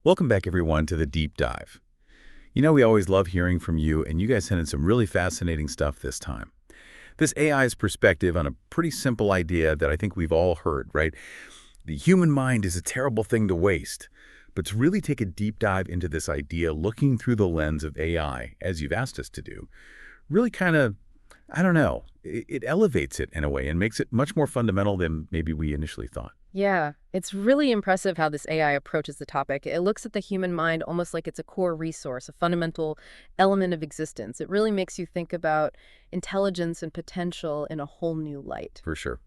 Welcome back, everyone, to the Deep Dive. You know, we always love hearing from you, and you guys sent in some really fascinating stuff this time. This AI's perspective on a pretty simple idea that I think we've all heard, right? The human mind is a terrible thing to waste. But to really take a deep dive into this idea, looking through the lens of AI, as you've asked us to do, really kind of, I don't know, it elevates it in a way and makes it much more fundamental than maybe we initially thought. Yeah, it's really impressive how this AI approaches the topic. It looks at the human mind almost like it's a core resource, a fundamental element of existence. It really makes you think about intelligence and potential in a whole new light. For sure.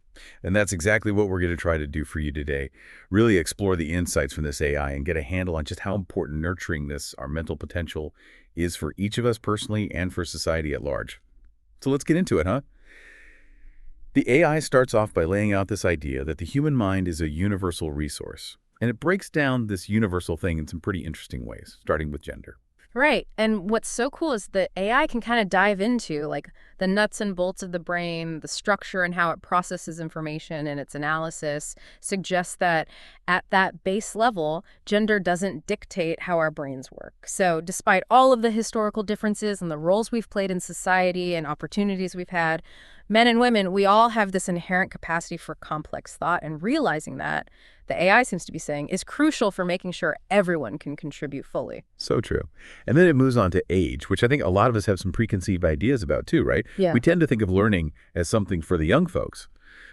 And that's exactly what we're going to try to do for you today. Really explore the insights from this AI and get a handle on just how important nurturing this, our mental potential, is for each of us personally and for society at large. So let's get into it, huh? The AI starts off by laying out this idea that the human mind is a universal resource. And it breaks down this universal thing in some pretty interesting ways, starting with gender. Right. And what's so cool is that AI can kind of dive into like the nuts and bolts of the brain, the structure and how it processes information and its analysis suggests that at that base level, gender doesn't dictate how our brains work. So despite all of the historical differences and the roles we've played in society and opportunities we've had, men and women, we all have this inherent capacity for complex thought, and realizing that, the AI seems to be saying, is crucial for making sure everyone can contribute fully. So true. And then it moves on to age, which I think a lot of us have some preconceived ideas about too, right? Yeah. We tend to think of learning as something for the young folks.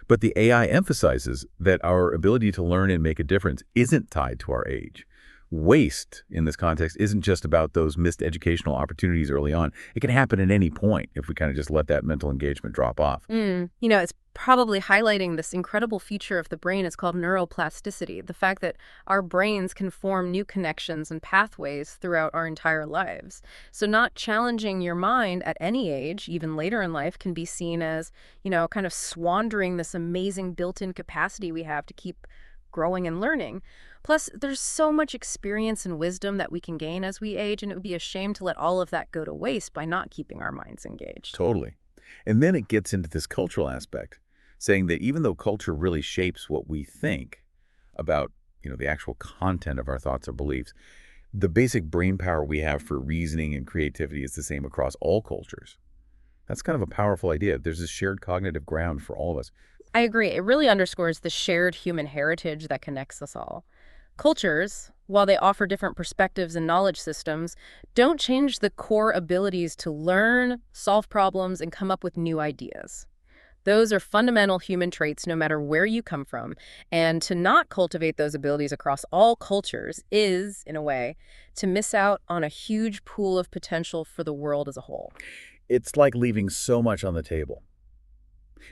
But the AI emphasizes that our ability to learn and make a difference isn't tied to our age. Waste, in this context, isn't just about those missed educational opportunities early on. It can happen at any point if we kind of just let that mental engagement drop off. You know, it's probably highlighting this incredible feature of the brain. It's called neuroplasticity, the fact that our brains can form new connections and pathways throughout our entire lives. So not challenging your mind at any age, even later in life, can be seen as, you know, kind of squandering this amazing built-in capacity we have to keep growing and learning. Plus, there's so much experience and wisdom that we can gain as we age, and it would be a shame to let all of that go to waste by not keeping our minds engaged. Totally. And then it gets into this cultural aspect, saying that even though culture really shapes what we think about, the actual content of our thoughts or beliefs, the basic brain power we have for reasoning and creativity is the same across all cultures. That's kind of a powerful idea. There's this shared cognitive ground for all of us. I agree. It really underscores the shared human heritage that connects us all. Cultures, while they offer different perspectives and knowledge systems, don't change the core abilities to learn, solve problems, and come up with new ideas. Those are fundamental human traits no matter where you come from, and to not cultivate those abilities across all cultures is, in a way, to miss out on a huge pool of potential for the world as a whole. It's like leaving so much on the table.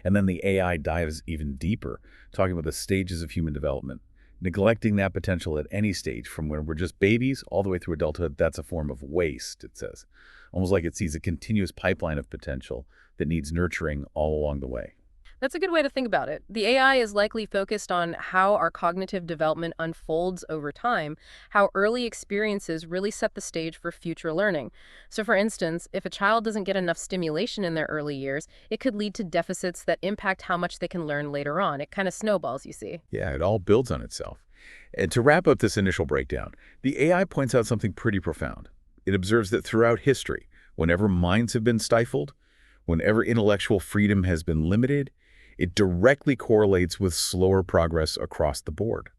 And then the AI dives even deeper, talking about the stages of human development. Neglecting that potential at any stage, from when we're just babies all the way through adulthood, that's a form of waste, it says. Almost like it sees a continuous pipeline of potential that needs nurturing all along the way. That's a good way to think about it. The AI is likely focused on how our cognitive development unfolds over time, how early experiences really set the stage for future learning. So for instance, if a child doesn't get enough stimulation in their early years, it could lead to deficits that impact how much they can learn later on. It kind of snowballs, you see. Yeah, it all builds on itself. And to wrap up this initial breakdown, the AI points out something pretty profound. It observes that throughout history, whenever minds have been stifled, whenever intellectual freedom has been limited, it directly correlates with slower progress across the board.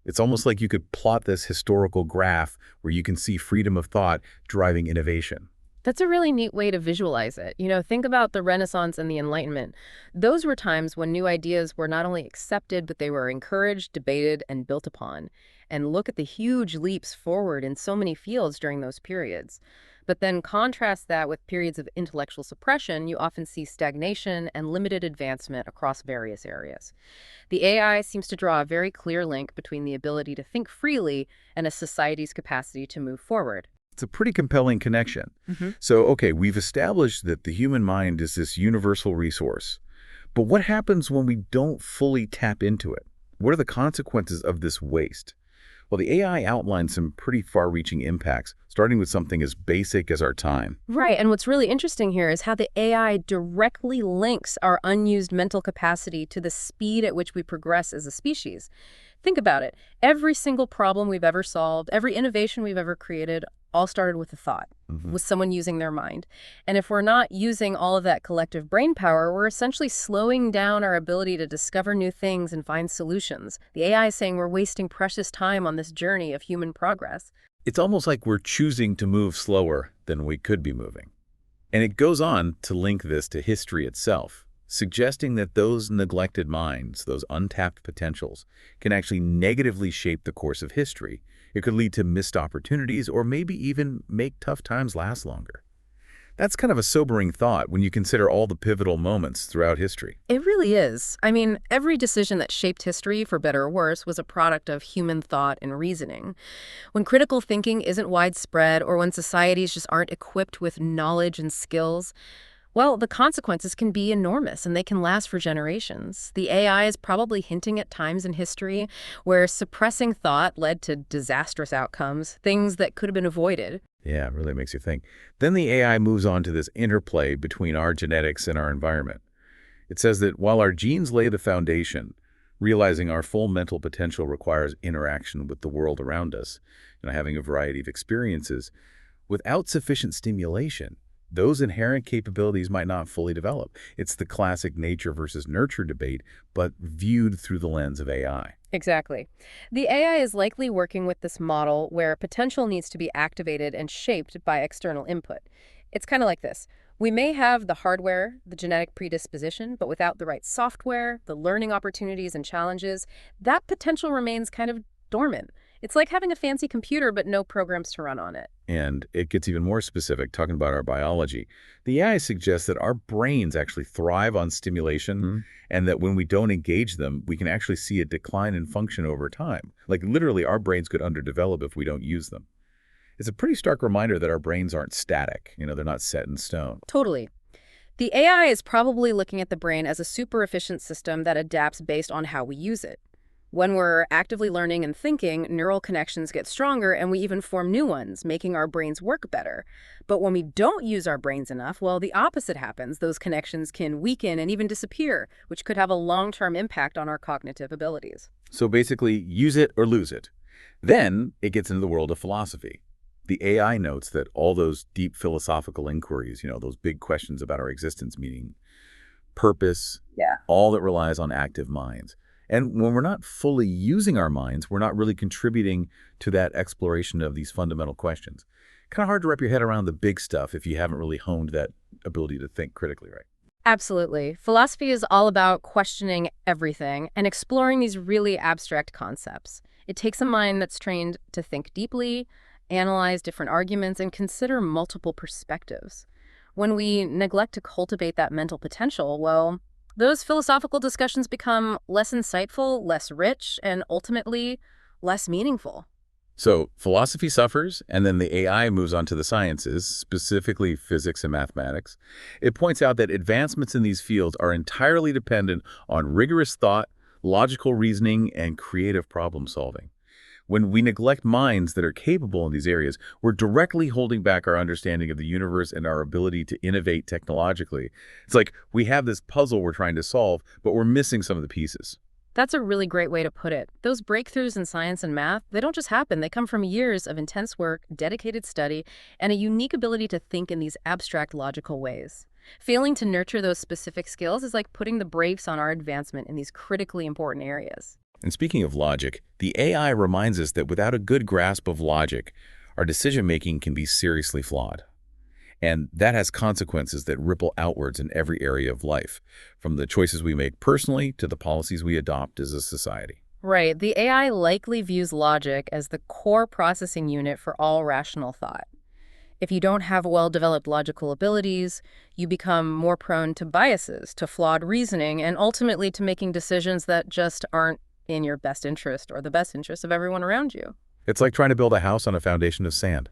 It's almost like you could plot this historical graph where you can see freedom of thought driving innovation. That's a really neat way to visualize it. You know, think about the Renaissance and the Enlightenment. Those were times when new ideas were not only accepted, but they were encouraged, debated, and built upon. And look at the huge leaps forward in so many fields during those periods. But then contrast that with periods of intellectual suppression, you often see stagnation and limited advancement across various areas. The AI seems to draw a very clear link between the ability to think freely and a society's capacity to move forward. It's a pretty compelling connection. So, okay, we've established that the human mind is this universal resource. But what happens when we don't fully tap into it? What are the consequences of this waste? Well, the AI outlines some pretty far-reaching impacts, starting with something as basic as our time. Right, and what's really interesting here is how the AI directly links our unused mental capacity to the speed at which we progress as a species. Think about it. Every single problem we've ever solved, every innovation we've ever created, all started with a thought, with someone using their mind. And if we're not using all of that collective brain power, we're essentially slowing down our ability to discover new things and find solutions. The AI is saying we're wasting precious time on this journey of human progress. It's almost like we're choosing to move slower than we could be moving. And it goes on to link this to history itself, suggesting that those neglected minds, those untapped potentials, can actually negatively shape the course of history. It could lead to missed opportunities or maybe even make tough times last longer. That's kind of a sobering thought when you consider all the pivotal moments throughout history. It really is. I mean, every decision that shaped history, for better or worse, was a product of human thought and reasoning. When critical thinking isn't widespread or when societies just aren't equipped with knowledge and skills, well, the consequences can be enormous and they can last for generations. The AI is probably hinting at times in history where suppressing thought led to disastrous outcomes, things that could have been avoided. Yeah, it really makes you think. Then the AI moves on to this interplay between our genetics and our environment. It says that while our genes lay the foundation, realizing our full mental potential requires interaction with the world around us, having a variety of experiences. Without sufficient stimulation, those inherent capabilities might not fully develop. It's the classic nature versus nurture debate, but viewed through the lens of AI. Exactly. The AI is likely working with this model where potential needs to be activated and shaped by external input. It's kind of like this. We may have the hardware, the genetic predisposition, but without the right software, the learning opportunities and challenges, that potential remains kind of dormant. It's like having a fancy computer but no programs to run on it. And it gets even more specific, talking about our biology. The AI suggests that our brains actually thrive on stimulation and that when we don't engage them, we can actually see a decline in function over time. Like literally, our brains could underdevelop if we don't use them. It's a pretty stark reminder that our brains aren't static. They're not set in stone. Totally. The AI is probably looking at the brain as a super efficient system that adapts based on how we use it. When we're actively learning and thinking, neural connections get stronger and we even form new ones, making our brains work better. But when we don't use our brains enough, well, the opposite happens. Those connections can weaken and even disappear, which could have a long-term impact on our cognitive abilities. So basically, use it or lose it. Then it gets into the world of philosophy. The AI notes that all those deep philosophical inquiries, those big questions about our existence, meaning purpose, all that relies on active minds. And when we're not fully using our minds, we're not really contributing to that exploration of these fundamental questions. Kind of hard to wrap your head around the big stuff if you haven't really honed that ability to think critically, right? Absolutely. Philosophy is all about questioning everything and exploring these really abstract concepts. It takes a mind that's trained to think deeply, analyze different arguments, and consider multiple perspectives. When we neglect to cultivate that mental potential, well, those philosophical discussions become less insightful, less rich, and ultimately less meaningful. So philosophy suffers, and then the AI moves on to the sciences, specifically physics and mathematics. It points out that advancements in these fields are entirely dependent on rigorous thought, logical reasoning, and creative problem solving. When we neglect minds that are capable in these areas, we're directly holding back our understanding of the universe and our ability to innovate technologically. It's like we have this puzzle we're trying to solve, but we're missing some of the pieces. That's a really great way to put it. Those breakthroughs in science and math, they don't just happen. They come from years of intense work, dedicated study, and a unique ability to think in these abstract, logical ways. Failing to nurture those specific skills is like putting the brakes on our advancement in these critically important areas. And speaking of logic, the AI reminds us that without a good grasp of logic, our decision-making can be seriously flawed. And that has consequences that ripple outwards in every area of life, from the choices we make personally to the policies we adopt as a society. Right. The AI likely views logic as the core processing unit for all rational thought. If you don't have well-developed logical abilities, you become more prone to biases, to flawed reasoning, and ultimately to making decisions that just aren't in your best interest or the best interest of everyone around you. It's like trying to build a house on a foundation of sand.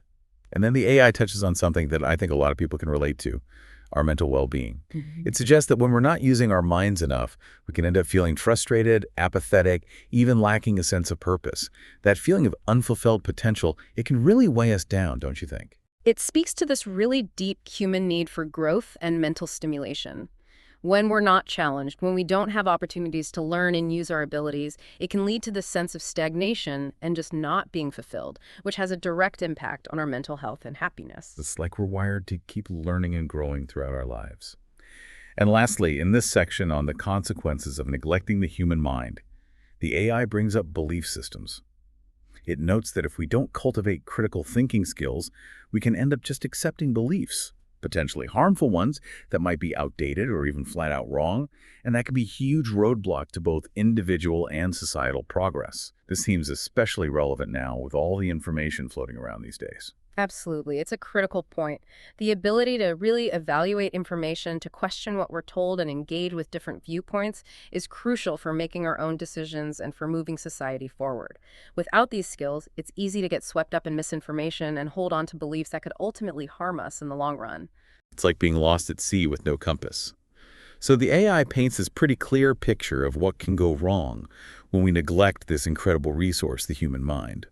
And then the AI touches on something that I think a lot of people can relate to, our mental well-being. It suggests that when we're not using our minds enough, we can end up feeling frustrated, apathetic, even lacking a sense of purpose. That feeling of unfulfilled potential, it can really weigh us down, don't you think? It speaks to this really deep human need for growth and mental stimulation. When we're not challenged, when we don't have opportunities to learn and use our abilities, it can lead to this sense of stagnation and just not being fulfilled, which has a direct impact on our mental health and happiness. It's like we're wired to keep learning and growing throughout our lives. And lastly, in this section on the consequences of neglecting the human mind, the AI brings up belief systems. It notes that if we don't cultivate critical thinking skills, we can end up just accepting beliefs, potentially harmful ones that might be outdated or even flat out wrong, and that can be a huge roadblock to both individual and societal progress. This seems especially relevant now with all the information floating around these days. Absolutely. It's a critical point. The ability to really evaluate information, to question what we're told, and engage with different viewpoints is crucial for making our own decisions and for moving society forward. Without these skills, it's easy to get swept up in misinformation and hold on to beliefs that could ultimately harm us in the long run. It's like being lost at sea with no compass. So the AI paints this pretty clear picture of what can go wrong when we neglect this incredible resource, the human mind.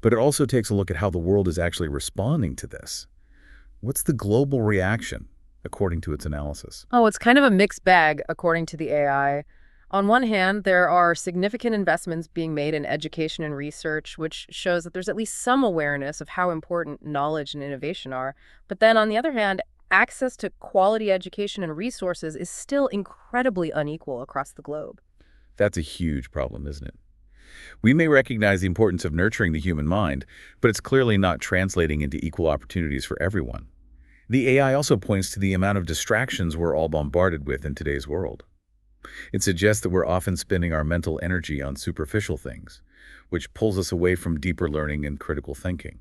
But it also takes a look at how the world is actually responding to this. What's the global reaction, according to its analysis? Oh, it's kind of a mixed bag, according to the AI. On one hand, there are significant investments being made in education and research, which shows that there's at least some awareness of how important knowledge and innovation are. But then on the other hand, access to quality education and resources is still incredibly unequal across the globe. That's a huge problem, isn't it? We may recognize the importance of nurturing the human mind, but it's clearly not translating into equal opportunities for everyone. The AI also points to the amount of distractions we're all bombarded with in today's world. It suggests that we're often spending our mental energy on superficial things, which pulls us away from deeper learning and critical thinking.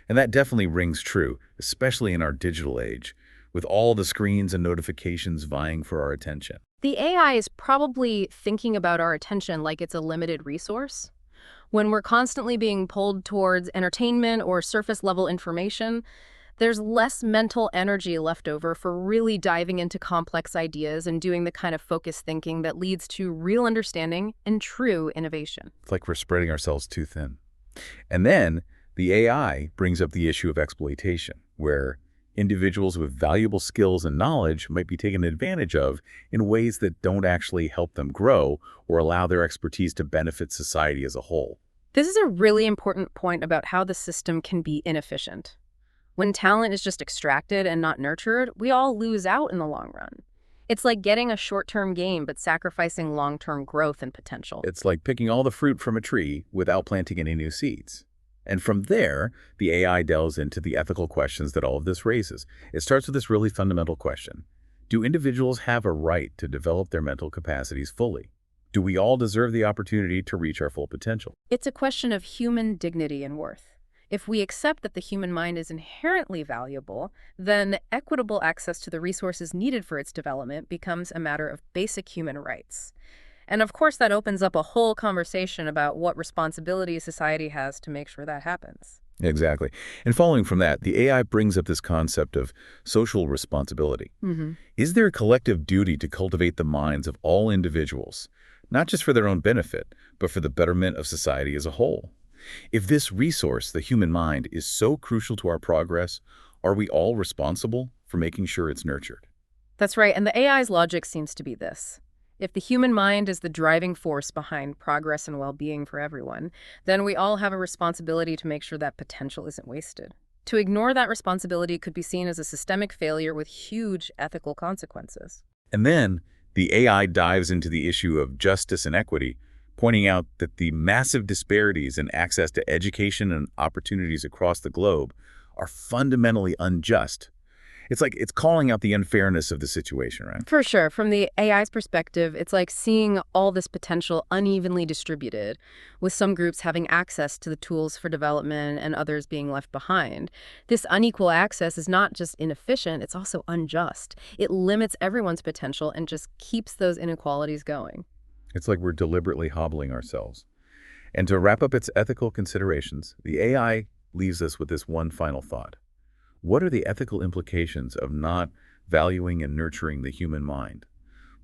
And that definitely rings true, especially in our digital age, with all the screens and notifications vying for our attention. The AI is probably thinking about our attention like it's a limited resource. When we're constantly being pulled towards entertainment or surface-level information, there's less mental energy left over for really diving into complex ideas and doing the kind of focused thinking that leads to real understanding and true innovation. It's like we're spreading ourselves too thin. And then the AI brings up the issue of exploitation, where individuals with valuable skills and knowledge might be taken advantage of in ways that don't actually help them grow or allow their expertise to benefit society as a whole. This is a really important point about how the system can be inefficient. When talent is just extracted and not nurtured, we all lose out in the long run. It's like getting a short-term gain but sacrificing long-term growth and potential. It's like picking all the fruit from a tree without planting any new seeds. And from there, the AI delves into the ethical questions that all of this raises. It starts with this really fundamental question. Do individuals have a right to develop their mental capacities fully? Do we all deserve the opportunity to reach our full potential? It's a question of human dignity and worth. If we accept that the human mind is inherently valuable, then equitable access to the resources needed for its development becomes a matter of basic human rights. And of course, that opens up a whole conversation about what responsibility society has to make sure that happens. Exactly. And following from that, the AI brings up this concept of social responsibility. Is there a collective duty to cultivate the minds of all individuals, not just for their own benefit, but for the betterment of society as a whole? If this resource, the human mind, is so crucial to our progress, are we all responsible for making sure it's nurtured? That's right, and the AI's logic seems to be this. If the human mind is the driving force behind progress and well-being for everyone, then we all have a responsibility to make sure that potential isn't wasted. To ignore that responsibility could be seen as a systemic failure with huge ethical consequences. And then the AI dives into the issue of justice and equity, pointing out that the massive disparities in access to education and opportunities across the globe are fundamentally unjust. It's like it's calling out the unfairness of the situation, right? For sure. From the AI's perspective, it's like seeing all this potential unevenly distributed, with some groups having access to the tools for development and others being left behind. This unequal access is not just inefficient, it's also unjust. It limits everyone's potential and just keeps those inequalities going. It's like we're deliberately hobbling ourselves. And to wrap up its ethical considerations, the AI leaves us with this one final thought. What are the ethical implications of not valuing and nurturing the human mind?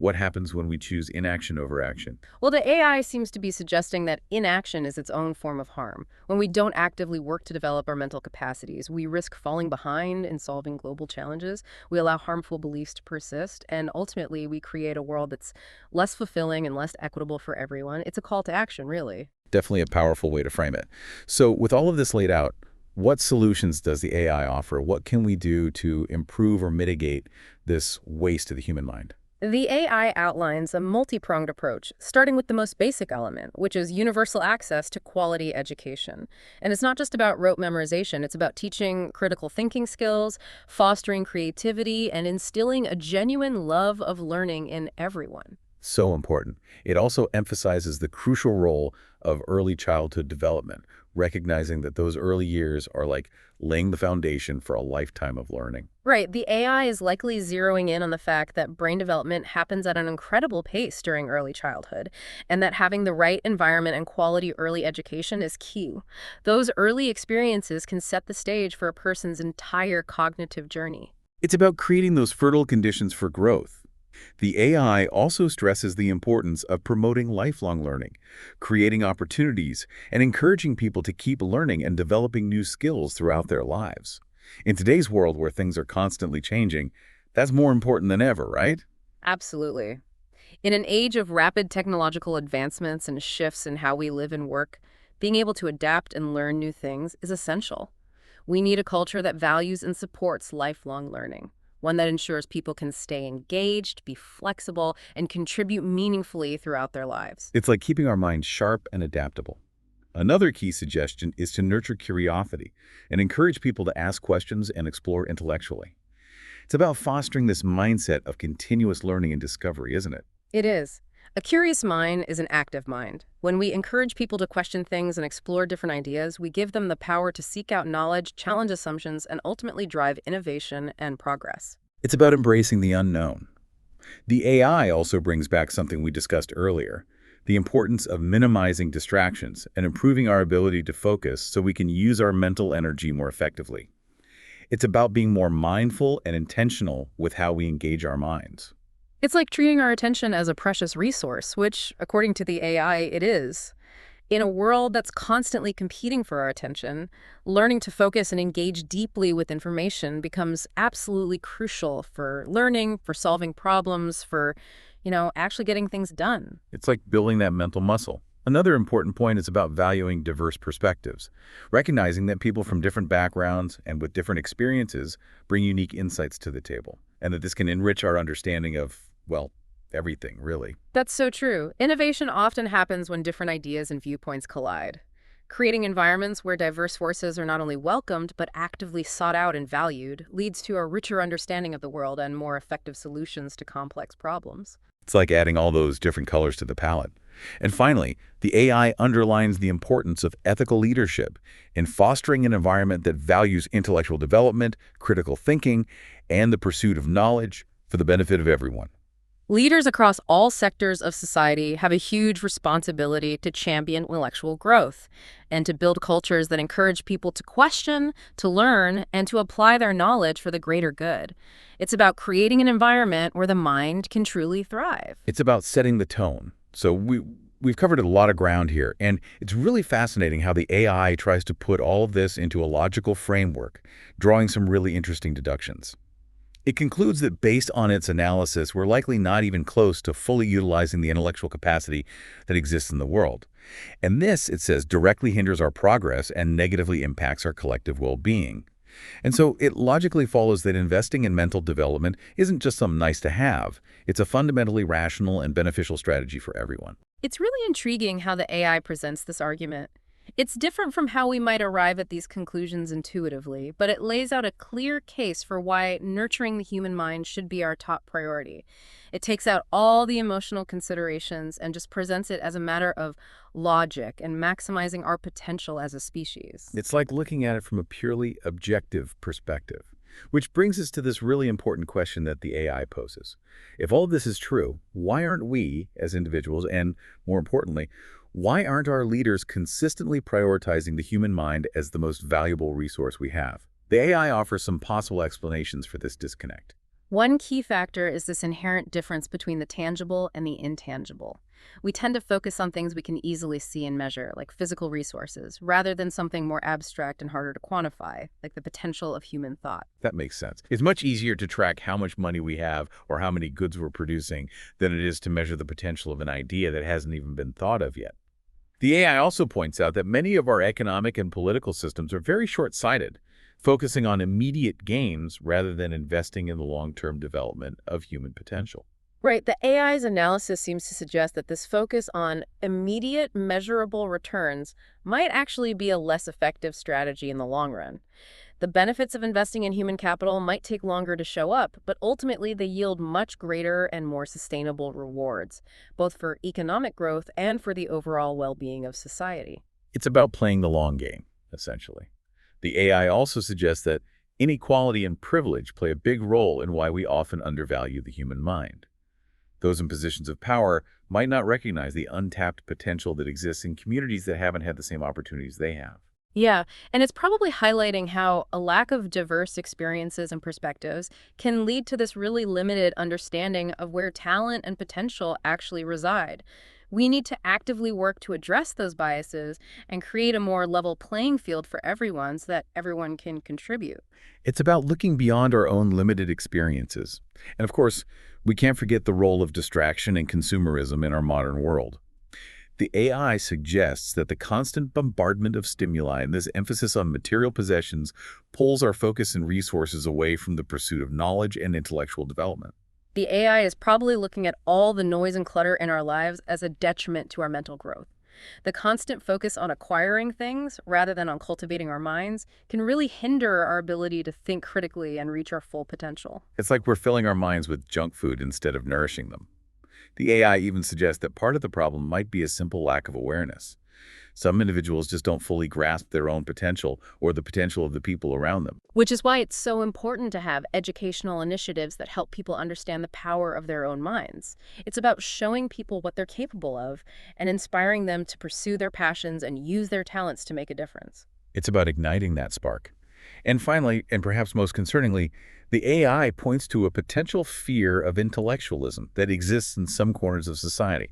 What happens when we choose inaction over action? Well, the AI seems to be suggesting that inaction is its own form of harm. When we don't actively work to develop our mental capacities, we risk falling behind in solving global challenges. We allow harmful beliefs to persist, and ultimately, we create a world that's less fulfilling and less equitable for everyone. It's a call to action, really. Definitely a powerful way to frame it. So with all of this laid out, what solutions does the AI offer? What can we do to improve or mitigate this waste of the human mind? The AI outlines a multi-pronged approach, starting with the most basic element, which is universal access to quality education. And it's not just about rote memorization, it's about teaching critical thinking skills, fostering creativity, and instilling a genuine love of learning in everyone. So important. It also emphasizes the crucial role of early childhood development, recognizing that those early years are like laying the foundation for a lifetime of learning. Right, the AI is likely zeroing in on the fact that brain development happens at an incredible pace during early childhood, and that having the right environment and quality early education is key. Those early experiences can set the stage for a person's entire cognitive journey. It's about creating those fertile conditions for growth. The AI also stresses the importance of promoting lifelong learning, creating opportunities, and encouraging people to keep learning and developing new skills throughout their lives. In today's world where things are constantly changing, that's more important than ever, right? Absolutely. In an age of rapid technological advancements and shifts in how we live and work, being able to adapt and learn new things is essential. We need a culture that values and supports lifelong learning, one that ensures people can stay engaged, be flexible, and contribute meaningfully throughout their lives. It's like keeping our minds sharp and adaptable. Another key suggestion is to nurture curiosity and encourage people to ask questions and explore intellectually. It's about fostering this mindset of continuous learning and discovery, isn't it? It is. A curious mind is an active mind. When we encourage people to question things and explore different ideas, we give them the power to seek out knowledge, challenge assumptions, and ultimately drive innovation and progress. It's about embracing the unknown. The AI also brings back something we discussed earlier, the importance of minimizing distractions and improving our ability to focus so we can use our mental energy more effectively. It's about being more mindful and intentional with how we engage our minds. It's like treating our attention as a precious resource, which, according to the AI, it is. In a world that's constantly competing for our attention, learning to focus and engage deeply with information becomes absolutely crucial for learning, for solving problems, for, actually getting things done. It's like building that mental muscle. Another important point is about valuing diverse perspectives, recognizing that people from different backgrounds and with different experiences bring unique insights to the table, and that this can enrich our understanding of, well, everything, really. That's so true. Innovation often happens when different ideas and viewpoints collide. Creating environments where diverse voices are not only welcomed, but actively sought out and valued leads to a richer understanding of the world and more effective solutions to complex problems. It's like adding all those different colors to the palette. And finally, the AI underlines the importance of ethical leadership in fostering an environment that values intellectual development, critical thinking, and the pursuit of knowledge for the benefit of everyone. Leaders across all sectors of society have a huge responsibility to champion intellectual growth and to build cultures that encourage people to question, to learn, and to apply their knowledge for the greater good. It's about creating an environment where the mind can truly thrive. It's about setting the tone. So we've covered a lot of ground here, and it's really fascinating how the AI tries to put all of this into a logical framework, drawing some really interesting deductions. It concludes that based on its analysis, we're likely not even close to fully utilizing the intellectual capacity that exists in the world. And this, it says, directly hinders our progress and negatively impacts our collective well-being. And so it logically follows that investing in mental development isn't just some nice to have. It's a fundamentally rational and beneficial strategy for everyone. It's really intriguing how the AI presents this argument. It's different from how we might arrive at these conclusions intuitively, but it lays out a clear case for why nurturing the human mind should be our top priority. It takes out all the emotional considerations and just presents it as a matter of logic and maximizing our potential as a species. It's like looking at it from a purely objective perspective, which brings us to this really important question that the AI poses. If all of this is true, why aren't we, as individuals, and more importantly, why aren't our leaders consistently prioritizing the human mind as the most valuable resource we have? The AI offers some possible explanations for this disconnect. One key factor is this inherent difference between the tangible and the intangible. We tend to focus on things we can easily see and measure, like physical resources, rather than something more abstract and harder to quantify, like the potential of human thought. That makes sense. It's much easier to track how much money we have or how many goods we're producing than it is to measure the potential of an idea that hasn't even been thought of yet. The AI also points out that many of our economic and political systems are very short-sighted, focusing on immediate gains rather than investing in the long-term development of human potential. Right, the AI's analysis seems to suggest that this focus on immediate, measurable returns might actually be a less effective strategy in the long run. The benefits of investing in human capital might take longer to show up, but ultimately they yield much greater and more sustainable rewards, both for economic growth and for the overall well-being of society. It's about playing the long game, essentially. The AI also suggests that inequality and privilege play a big role in why we often undervalue the human mind. Those in positions of power might not recognize the untapped potential that exists in communities that haven't had the same opportunities they have. Yeah, and it's probably highlighting how a lack of diverse experiences and perspectives can lead to this really limited understanding of where talent and potential actually reside. We need to actively work to address those biases and create a more level playing field for everyone so that everyone can contribute. It's about looking beyond our own limited experiences. And of course, we can't forget the role of distraction and consumerism in our modern world. The AI suggests that the constant bombardment of stimuli and this emphasis on material possessions pulls our focus and resources away from the pursuit of knowledge and intellectual development. The AI is probably looking at all the noise and clutter in our lives as a detriment to our mental growth. The constant focus on acquiring things rather than on cultivating our minds can really hinder our ability to think critically and reach our full potential. It's like we're filling our minds with junk food instead of nourishing them. The AI even suggests that part of the problem might be a simple lack of awareness. Some individuals just don't fully grasp their own potential or the potential of the people around them. Which is why it's so important to have educational initiatives that help people understand the power of their own minds. It's about showing people what they're capable of and inspiring them to pursue their passions and use their talents to make a difference. It's about igniting that spark. And finally, and perhaps most concerningly, the AI points to a potential fear of intellectualism that exists in some corners of society.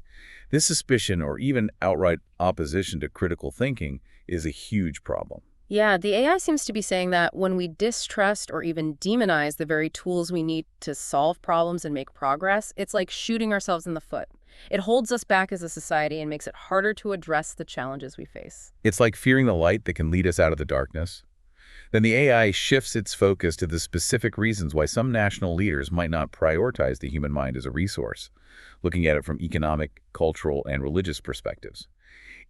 This suspicion or even outright opposition to critical thinking is a huge problem. Yeah, the AI seems to be saying that when we distrust or even demonize the very tools we need to solve problems and make progress, it's like shooting ourselves in the foot. It holds us back as a society and makes it harder to address the challenges we face. It's like fearing the light that can lead us out of the darkness. Then the AI shifts its focus to the specific reasons why some national leaders might not prioritize the human mind as a resource, looking at it from economic, cultural, and religious perspectives.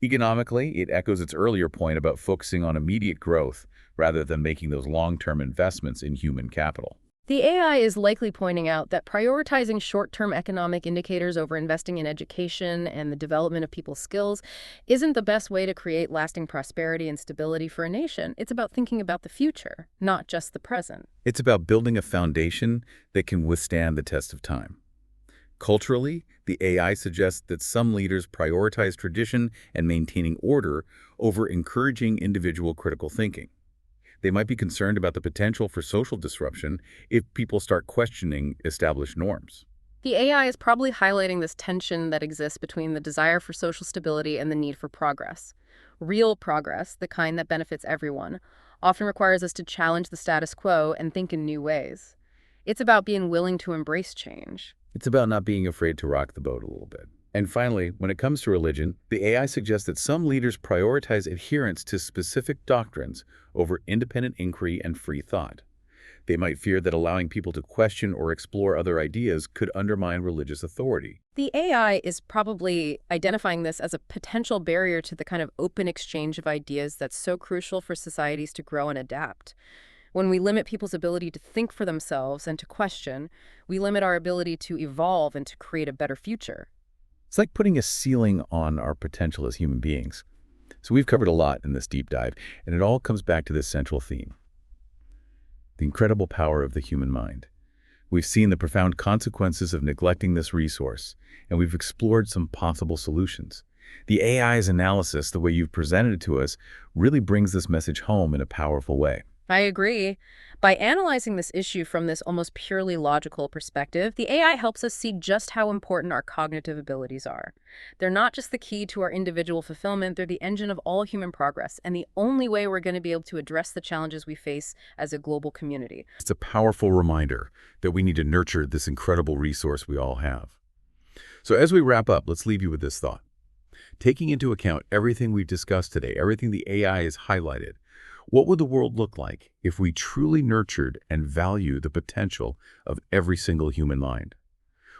Economically, it echoes its earlier point about focusing on immediate growth rather than making those long-term investments in human capital. The AI is likely pointing out that prioritizing short-term economic indicators over investing in education and the development of people's skills isn't the best way to create lasting prosperity and stability for a nation. It's about thinking about the future, not just the present. It's about building a foundation that can withstand the test of time. Culturally, the AI suggests that some leaders prioritize tradition and maintaining order over encouraging individual critical thinking. They might be concerned about the potential for social disruption if people start questioning established norms. The AI is probably highlighting this tension that exists between the desire for social stability and the need for progress. Real progress, the kind that benefits everyone, often requires us to challenge the status quo and think in new ways. It's about being willing to embrace change. It's about not being afraid to rock the boat a little bit. And finally, when it comes to religion, the AI suggests that some leaders prioritize adherence to specific doctrines over independent inquiry and free thought. They might fear that allowing people to question or explore other ideas could undermine religious authority. The AI is probably identifying this as a potential barrier to the kind of open exchange of ideas that's so crucial for societies to grow and adapt. When we limit people's ability to think for themselves and to question, we limit our ability to evolve and to create a better future. It's like putting a ceiling on our potential as human beings. So we've covered a lot in this deep dive, and it all comes back to this central theme: the incredible power of the human mind. We've seen the profound consequences of neglecting this resource, and we've explored some possible solutions. The AI's analysis, the way you've presented it to us, really brings this message home in a powerful way. I agree. By analyzing this issue from this almost purely logical perspective, the AI helps us see just how important our cognitive abilities are. They're not just the key to our individual fulfillment, they're the engine of all human progress, and the only way we're going to be able to address the challenges we face as a global community. It's a powerful reminder that we need to nurture this incredible resource we all have. So as we wrap up, let's leave you with this thought. Taking into account everything we've discussed today, everything the AI has highlighted, what would the world look like if we truly nurtured and valued the potential of every single human mind?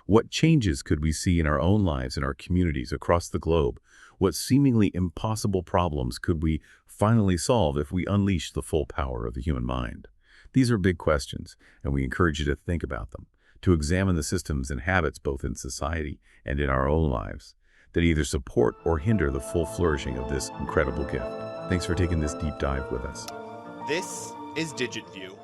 What changes could we see in our own lives and our communities across the globe? What seemingly impossible problems could we finally solve if we unleash the full power of the human mind? These are big questions, and we encourage you to think about them, to examine the systems and habits both in society and in our own lives that either support or hinder the full flourishing of this incredible gift. Thanks for taking this deep dive with us. This is DigitView.